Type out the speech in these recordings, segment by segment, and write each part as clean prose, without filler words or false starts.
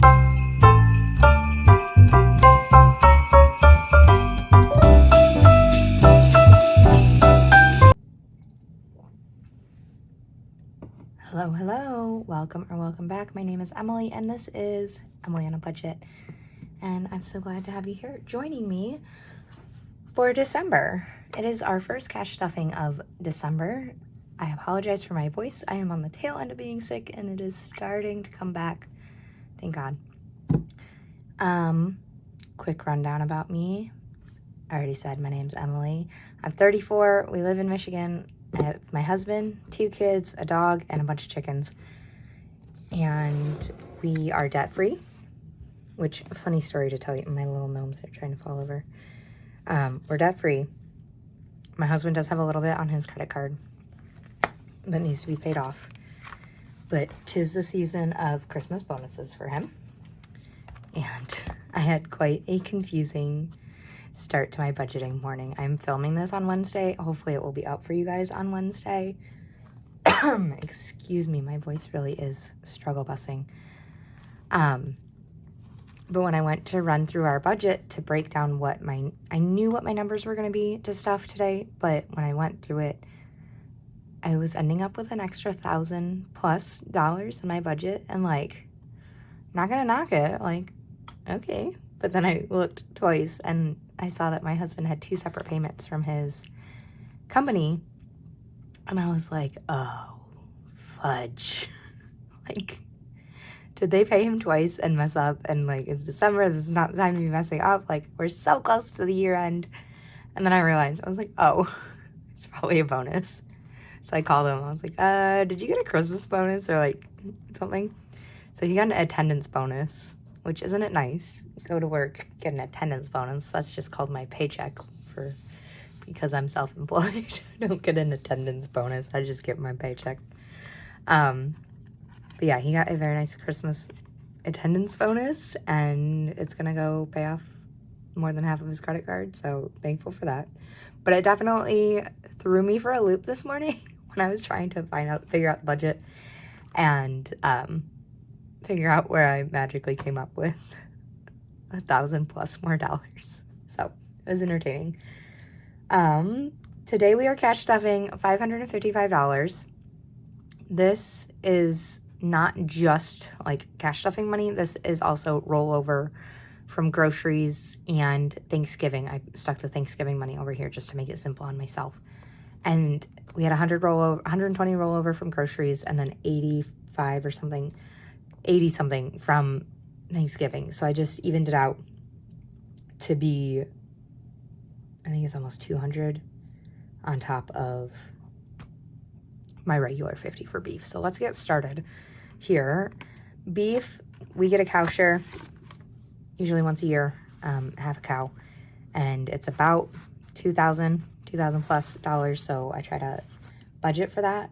Hello, welcome back. My name is Emily, and this is Emily on a Budget, and I'm so glad to have you here joining me for December. It is our first cash stuffing of December. I apologize for my voice. I am on the tail end of being sick, and it is starting to come back. Thank God. Quick rundown about me. I already said my name's Emily. I'm 34. We live in Michigan. I have my husband, 2 kids, a dog, and a bunch of chickens. And we are debt-free, which, a funny story to tell you, my little gnomes are trying to fall over. We're debt-free. My husband does have a little bit on his credit card that needs to be paid off. But 'tis the season of Christmas bonuses for him. And I had quite a confusing start to my budgeting morning. I'm filming this on Wednesday. Hopefully it will be up for you guys on Wednesday. Excuse me, my voice really is struggle busing. But when I went to run through our budget to break down I knew what my numbers were going to be to stuff today, but when I went through it, I was ending up with an extra $1,000+ in my budget, and not gonna knock it, okay. But then I looked twice and I saw that my husband had 2 separate payments from his company. And I was like, oh, fudge. Did they pay him twice and mess up? And it's December. This is not the time to be messing up. We're so close to the year end. And then I realized, I was like, oh, it's probably a bonus. So I called him. I was like, did you get a Christmas bonus or something? So he got an attendance bonus, which isn't it nice? Go to work, get an attendance bonus. That's just called my paycheck because I'm self-employed. I don't get an attendance bonus. I just get my paycheck. But yeah, he got a very nice Christmas attendance bonus, and it's gonna go pay off more than half of his credit card. So thankful for that. But it definitely threw me for a loop this morning when I was trying to figure out the budget and figure out where I magically came up with $1,000+ more dollars. So it was entertaining. Today we are cash stuffing $555. This is not just cash stuffing money. This is also rollover from groceries and Thanksgiving. I stuck the Thanksgiving money over here just to make it simple on myself. And we had 120 rollover from groceries, and then 85 or something 80-something from Thanksgiving. So I just evened it out to be, I think it's almost 200 on top of my regular 50 for beef. So let's get started here. Beef, we get a cow share usually once a year, half a cow, and it's about $2,000+ so I try to budget for that.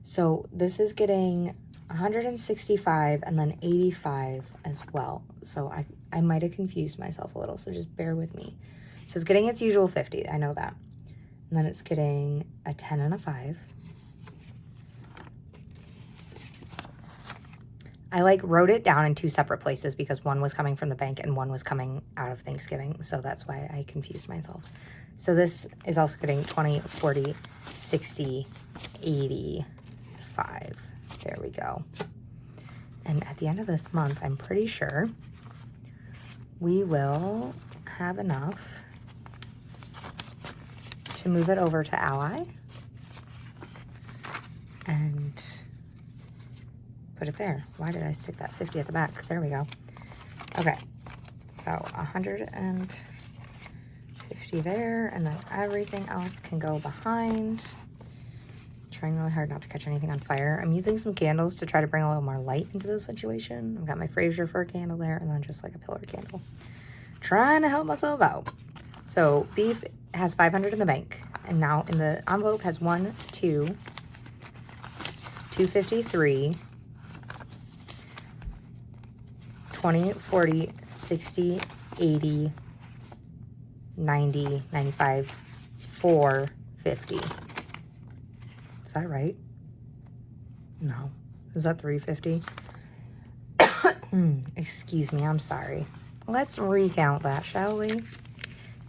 So this is getting 165 and then 85 as well. So I might have confused myself a little, so just bear with me. So it's getting its usual 50, I know that. And then it's getting a 10 and a 5. I wrote it down in 2 separate places because one was coming from the bank and one was coming out of Thanksgiving. So that's why I confused myself. So this is also getting 20, 40, 60, 85. There we go. And at the end of this month, I'm pretty sure we will have enough to move it over to Ally and put it there. Why did I stick that 50 at the back? There we go. Okay, so 150 there, and then everything else can go behind. Trying really hard not to catch anything on fire. I'm using some candles to try to bring a little more light into the situation. I've got my Fraser fir candle there, and then just a pillar candle. Trying to help myself out. So beef has 500 in the bank, and now in the envelope has 1, 2, 253, 20, 40, 60, 80, 90, 95, 450. Is that right? No. Is that 350? Excuse me, I'm sorry. Let's recount that, shall we?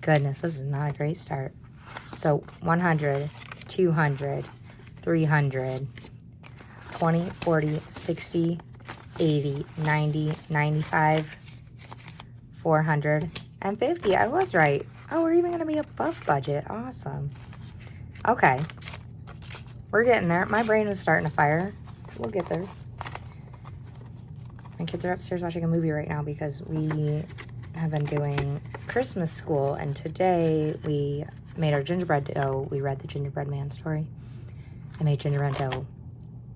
Goodness, this is not a great start. So 100, 200, 300, 20, 40, 60, 80, 90, 95, 450. I was right. Oh, we're even going to be above budget. Awesome. Okay. We're getting there. My brain is starting to fire. We'll get there. My kids are upstairs watching a movie right now because we have been doing Christmas school, and today we made our gingerbread dough. We read the gingerbread man story. I made gingerbread dough,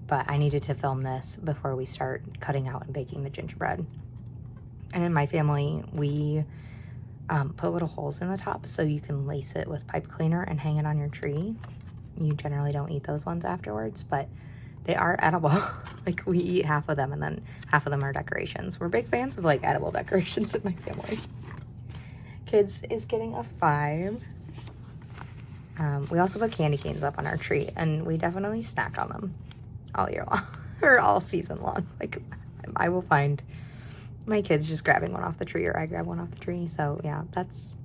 but I needed to film this before we start cutting out and baking the gingerbread. And in my family, we put little holes in the top so you can lace it with pipe cleaner and hang it on your tree. You generally don't eat those ones afterwards, but they are edible. Like, we eat half of them, and then half of them are decorations. We're big fans of, like, edible decorations in my family. Kids is getting a 5. We also put candy canes up on our tree, and we definitely snack on them all year long, or all season long. Like, I will find my kids just grabbing one off the tree, or I grab one off the tree. So yeah, that's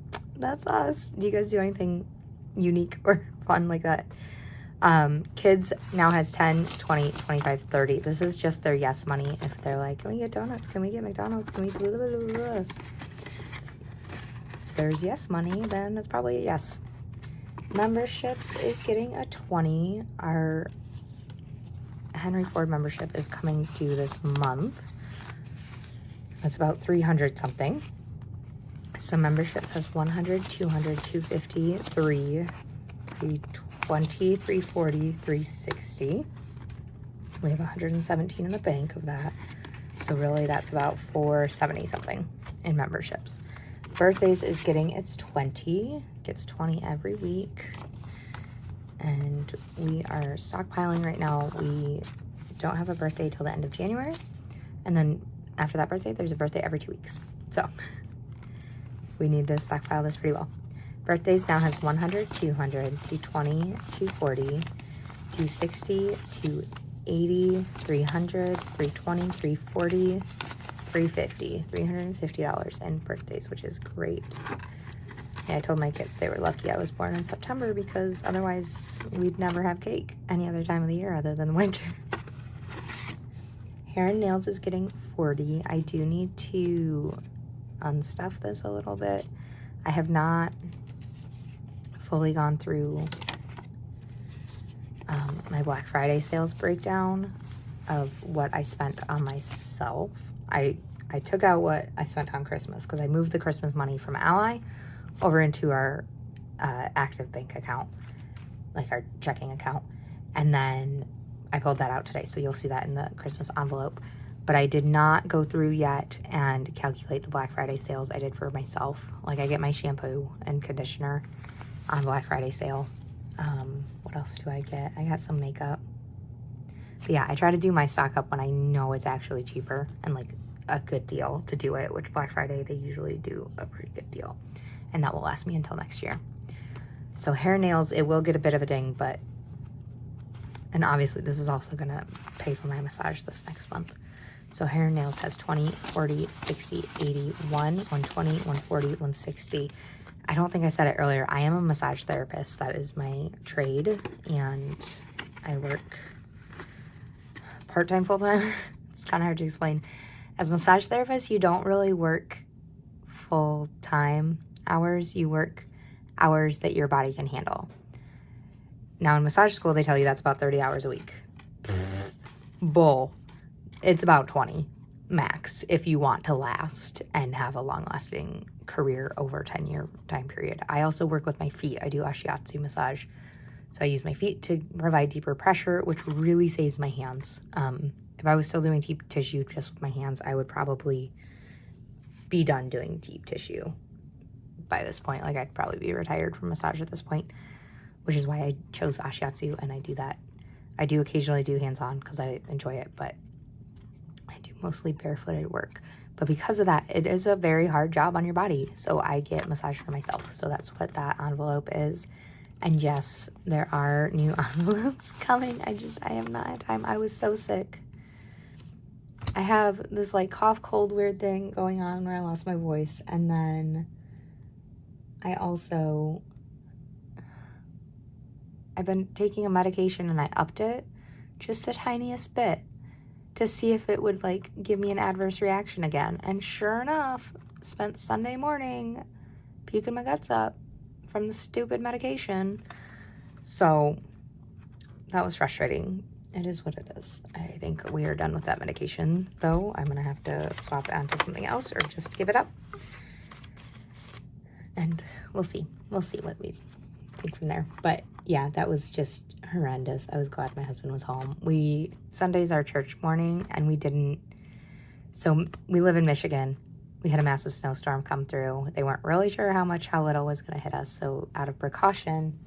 us. Do you guys do anything unique or fun like that? Kids now has 10, 20, 25, 30. This is just their yes money. If they're like, can we get donuts? Can we get McDonald's? Can we blah, blah, blah, blah. If there's yes money, then it's probably a yes. Memberships is getting a 20. Our Henry Ford membership is coming due this month. That's about 300 something. So memberships has 100, 200, 250, 320, 340, 360. We have 117 in the bank of that. So really that's about 470 something in memberships. Birthdays is getting its 20. Gets 20 every week. And we are stockpiling right now. We don't have a birthday till the end of January. And then after that birthday, there's a birthday every 2 weeks. So we need to stockpile this pretty well. Birthdays now has 100, 200, 220, 240, 260, 280, 300, 320, 340, 350. $350 in birthdays, which is great. Yeah, I told my kids they were lucky I was born in September because otherwise we'd never have cake any other time of the year other than winter. Hair and nails is getting 40. I do need to unstuff this a little bit. I have not fully gone through my Black Friday sales breakdown of what I spent on myself. I took out what I spent on Christmas because I moved the Christmas money from Ally over into our active bank account, like our checking account. And then I pulled that out today, so you'll see that in the Christmas envelope. But I did not go through yet and calculate the Black Friday sales I did for myself. Like, I get my shampoo and conditioner on Black Friday sale. What else do I get? I got some makeup. But yeah, I try to do my stock up when I know it's actually cheaper and like a good deal to do it, which Black Friday, they usually do a pretty good deal. And that will last me until next year. So hair and nails, it will get a bit of a ding, but, and obviously this is also gonna pay for my massage this next month. So hair and nails has 20, 40, 60, 80, 120, 140, 160. I don't think I said it earlier. I am a massage therapist. That is my trade, and I work part-time, full-time. It's kind of hard to explain. As a massage therapist, you don't really work full-time hours. You work hours that your body can handle. Now in massage school, they tell you that's about 30 hours a week. Bull. It's about 20 max if you want to last and have a long-lasting career over a 10-year time period. I also work with my feet. I do ashiatsu massage. So I use my feet to provide deeper pressure, which really saves my hands. If I was still doing deep tissue just with my hands, I would probably be done doing deep tissue by this point. Like, I'd probably be retired from massage at this point, which is why I chose ashiatsu, and I do that. I do occasionally do hands-on because I enjoy it, but I do mostly barefooted work. But because of that, it is a very hard job on your body. So I get massage for myself. So that's what that envelope is. And yes, there are new envelopes coming. I have not had time. I was so sick. I have this like cough, cold, weird thing going on where I lost my voice. And then I've been taking a medication and I upped it just the tiniest bit to see if it would like give me an adverse reaction again. And sure enough, spent Sunday morning puking my guts up from the stupid medication. So that was frustrating. It is what it is. I think we are done with that medication, though. I'm gonna have to swap it onto something else or just give it up. And we'll see. We'll see what we think from there. But yeah, that was just horrendous. I was glad my husband was home. Sunday's our church morning, and so we live in Michigan. We had a massive snowstorm come through. They weren't really sure how little was gonna hit us. So out of precaution,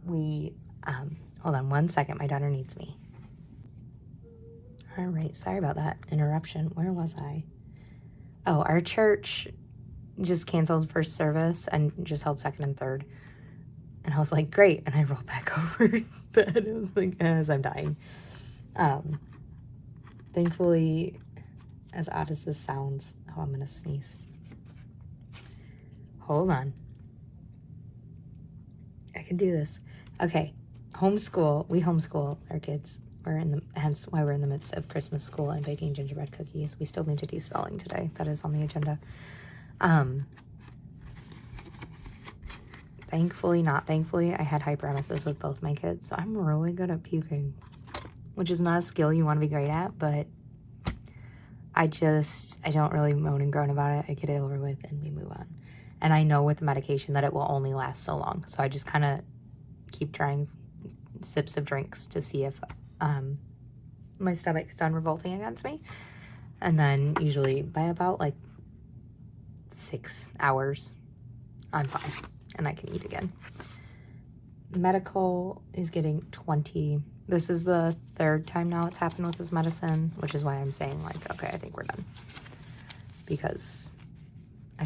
hold on one second. My daughter needs me. All right. Sorry about that interruption. Where was I? Oh, our church just canceled first service and just held second and third. And I was like, great. And I rolled back over in bed. It was like, as I'm dying. Thankfully, as odd as this sounds, I'm going to sneeze. Hold on. I can do this. Okay. We homeschool our kids. Hence why we're in the midst of Christmas school and baking gingerbread cookies. We still need to do spelling today. That is on the agenda. Not thankfully, I had hyperemesis with both my kids, so I'm really good at puking, which is not a skill you want to be great at, but I don't really moan and groan about it. I get it over with and we move on. And I know with the medication that it will only last so long, so I just kind of keep trying sips of drinks to see if my stomach's done revolting against me. And then usually by about like 6 hours, I'm fine and I can eat again. Medical is getting 20. This is the third time now it's happened with this medicine, which is why I'm saying like, okay, I think we're done. Because I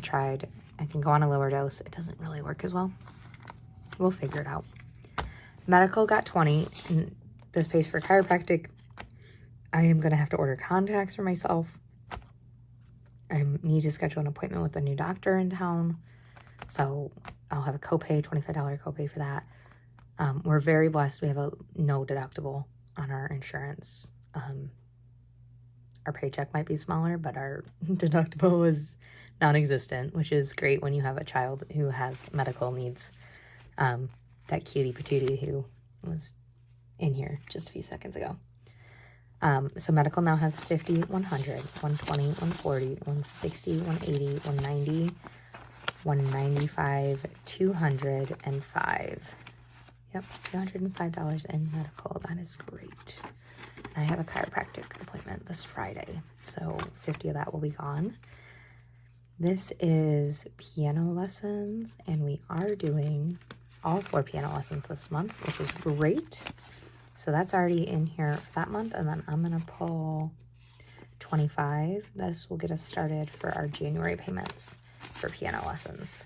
can go on a lower dose. It doesn't really work as well. We'll figure it out. Medical got 20, and this pays for chiropractic. I am going to have to order contacts for myself. I need to schedule an appointment with a new doctor in town. So I'll have a copay, $25 copay for that. We're very blessed. We have a no deductible on our insurance. Our paycheck might be smaller, but our deductible is non-existent, which is great when you have a child who has medical needs. That cutie patootie who was in here just a few seconds ago. So medical now has 50, 100, 120, 140, 160, 180, 190, 195, 205. Yep, $205 in medical. That is great. I have a chiropractic appointment this Friday, so 50 of that will be gone. This is piano lessons, and we are doing all 4 piano lessons this month, which is great. So that's already in here for that month, and then I'm going to pull 25. This will get us started for our January payments for piano lessons.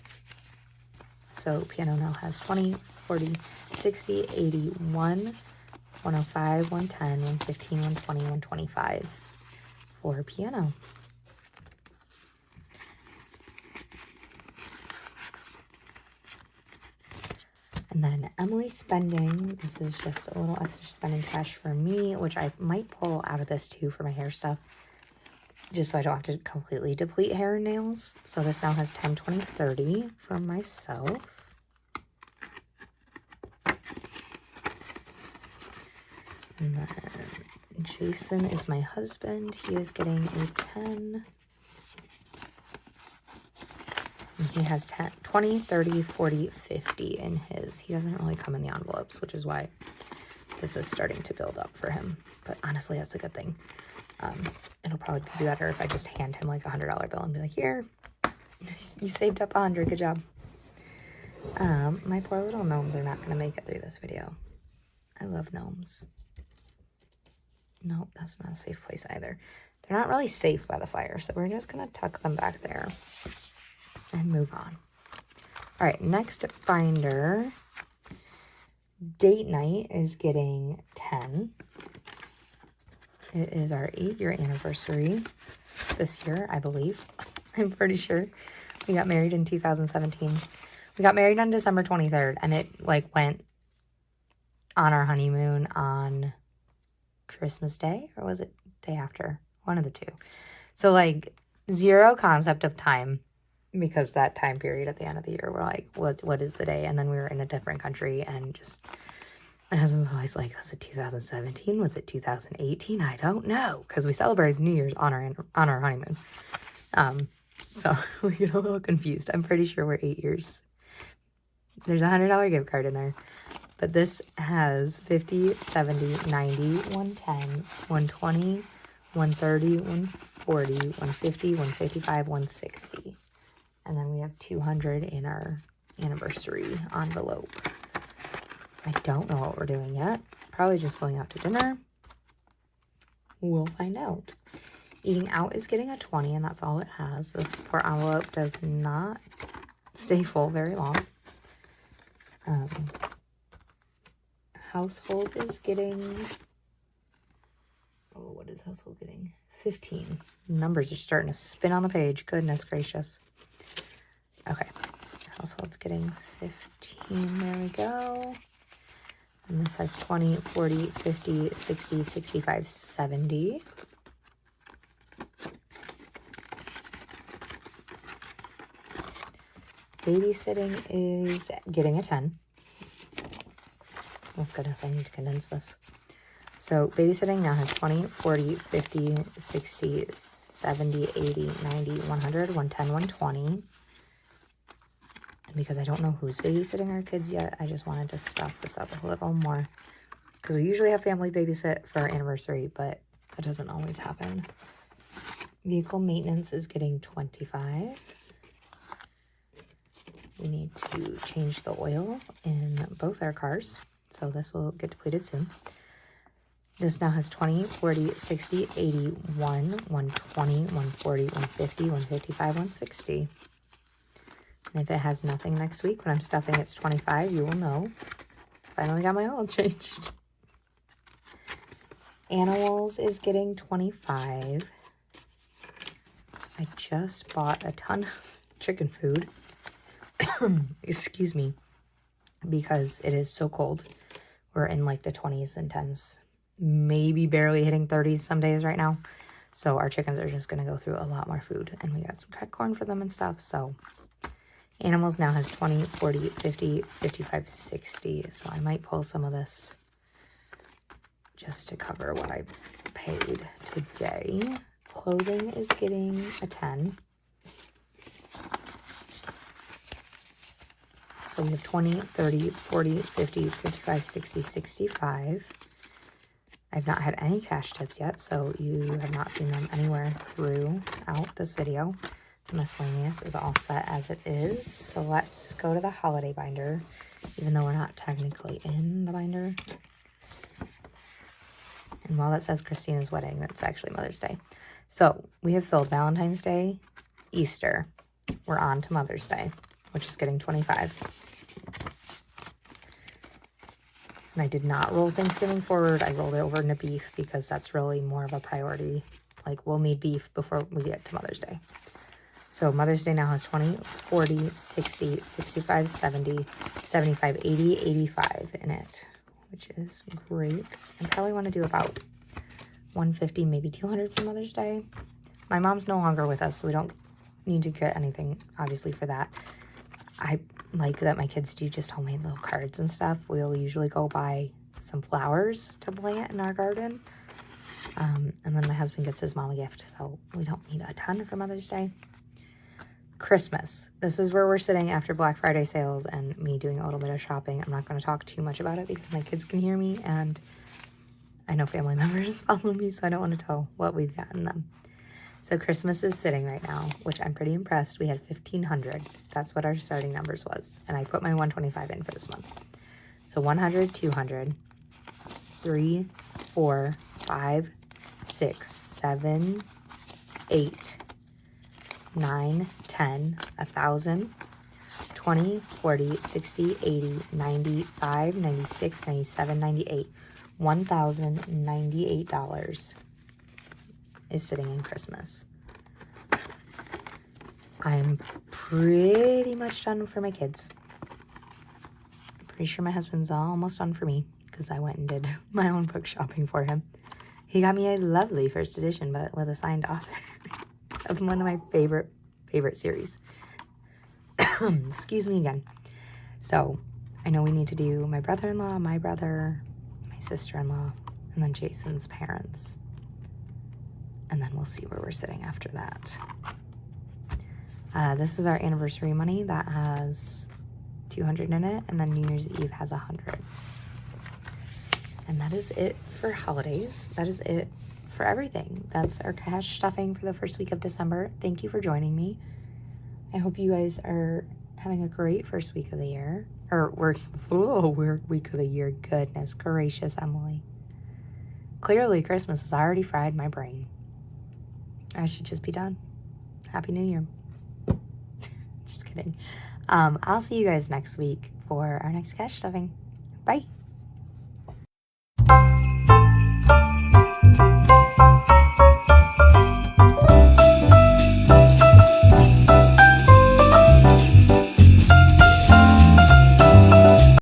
So piano now has 20, 40, 60, 80, 1, 105, 110, 115, 120, 125 for piano. And then Emily's spending, this is just a little extra spending cash for me, which I might pull out of this too for my hair stuff, just so I don't have to completely deplete hair and nails. So this now has 10, 20, 30 for myself. And then Jason is my husband. He is getting a 10. And he has 10, 20, 30, 40, 50 in his. He doesn't really come in the envelopes, which is why this is starting to build up for him. But honestly, that's a good thing. It'll probably be better if I just hand him like a $100 bill and be like, here, you saved up 100, good job. My poor little gnomes are not going to make it through this video. I love gnomes. Nope, that's not a safe place either. They're not really safe by the fire, so we're just going to tuck them back there and move on. All right, next binder. Date night is getting 10. It is our 8-year anniversary this year, I believe. I'm pretty sure. We got married in 2017. We got married on December 23rd, and it like went on our honeymoon on Christmas Day, or was it day after? One of the two. So like zero concept of time, because that time period at the end of the year, we're like, what is the day? And then we were in a different country, and just, my husband's always like, was it 2017? Was it 2018? I don't know, because we celebrated New Year's on our honeymoon. So we get a little confused. I'm pretty sure we're 8 years. There's a $100 gift card in there. But this has 50, 70, 90, 110, 120, 130, 140, 150, 155, 160. And then we have 200 in our anniversary envelope. I don't know what we're doing yet. Probably just going out to dinner. We'll find out. Eating out is getting a 20, and that's all it has. The support envelope does not stay full very long. Household is getting, what is household getting? 15. Numbers are starting to spin on the page. Goodness gracious. Okay. Household's getting 15. There we go. And this has 20, 40, 50, 60, 65, 70. Babysitting is getting a 10. Oh goodness, I need to condense this. So babysitting now has 20, 40, 50, 60, 70, 80, 90, 100, 110, 120. And because I don't know who's babysitting our kids yet, I just wanted to stock this up a little more. Because we usually have family babysit for our anniversary, but that doesn't always happen. Vehicle maintenance is getting 25. We need to change the oil in both our cars, so this will get depleted soon. This now has 20, 40, 60, 81, 120, 140, 150, 155, 160. And if it has nothing next week, when I'm stuffing it's 25, you will know. Finally got my oil changed. Animals is getting 25. I just bought a ton of chicken food. Excuse me, because it is so cold. We're in like the 20s and 10s, maybe barely hitting 30s some days right now. So our chickens are just going to go through a lot more food, and we got some cracked corn for them and stuff. So animals now has 20, 40, 50, 55, 60. So I might pull some of this just to cover what I paid today. Clothing is getting a 10. So we have 20, 30, 40, 50, 55, 60, 65. I've not had any cash tips yet, so you have not seen them anywhere throughout this video. The miscellaneous is all set as it is. So let's go to the holiday binder, even though we're not technically in the binder. And while that says Christina's wedding, that's actually Mother's Day. So we have filled Valentine's Day, Easter. We're on to Mother's Day, which is getting 25. And I did not roll Thanksgiving forward. I rolled it over into beef because that's really more of a priority. Like, we'll need beef before we get to Mother's Day. So Mother's Day now has 20, 40, 60, 65, 70, 75, 80, 85 in it, which is great. I probably want to do about 150, maybe 200 for Mother's Day. My mom's no longer with us, so we don't need to get anything, obviously, for that. I like that my kids do just homemade little cards and stuff. We'll usually go buy some flowers to plant in our garden. And then my husband gets his mom a gift, so we don't need a ton for Mother's Day. Christmas. This is where we're sitting after Black Friday sales and me doing a little bit of shopping. I'm not going to talk too much about it because my kids can hear me, and I know family members follow me, so I don't want to tell what we've gotten them. So Christmas is sitting right now, which I'm pretty impressed. We had 1,500. That's what our starting numbers was. And I put my 125 in for this month. So 100, 200, 3, 4, 5, 6, 7, 8, 9, 10, 1,000, 20, 40, 60, 80, 95, 96, 97, 98, $1,098 is sitting in Christmas. I'm pretty much done for my kids. I'm pretty sure my husband's almost done for me because I went and did my own book shopping for him. He got me a lovely first edition, but with a signed author of one of my favorite series. Excuse me again. So I know we need to do my brother-in-law, my brother, my sister-in-law, and then Jason's parents. And then we'll see where we're sitting after that. This is our anniversary money that has 200 in it, and then New Year's Eve has 100. And that is it for holidays. That is it for everything. That's our cash stuffing for the first week of December. Thank you for joining me. I hope you guys are having a great first week of the year. Or week of the year. Goodness gracious, Emily. Clearly, Christmas has already fried my brain. I should just be done. Happy New Year. Just kidding. I'll see you guys next week for our next cash stuffing. Bye.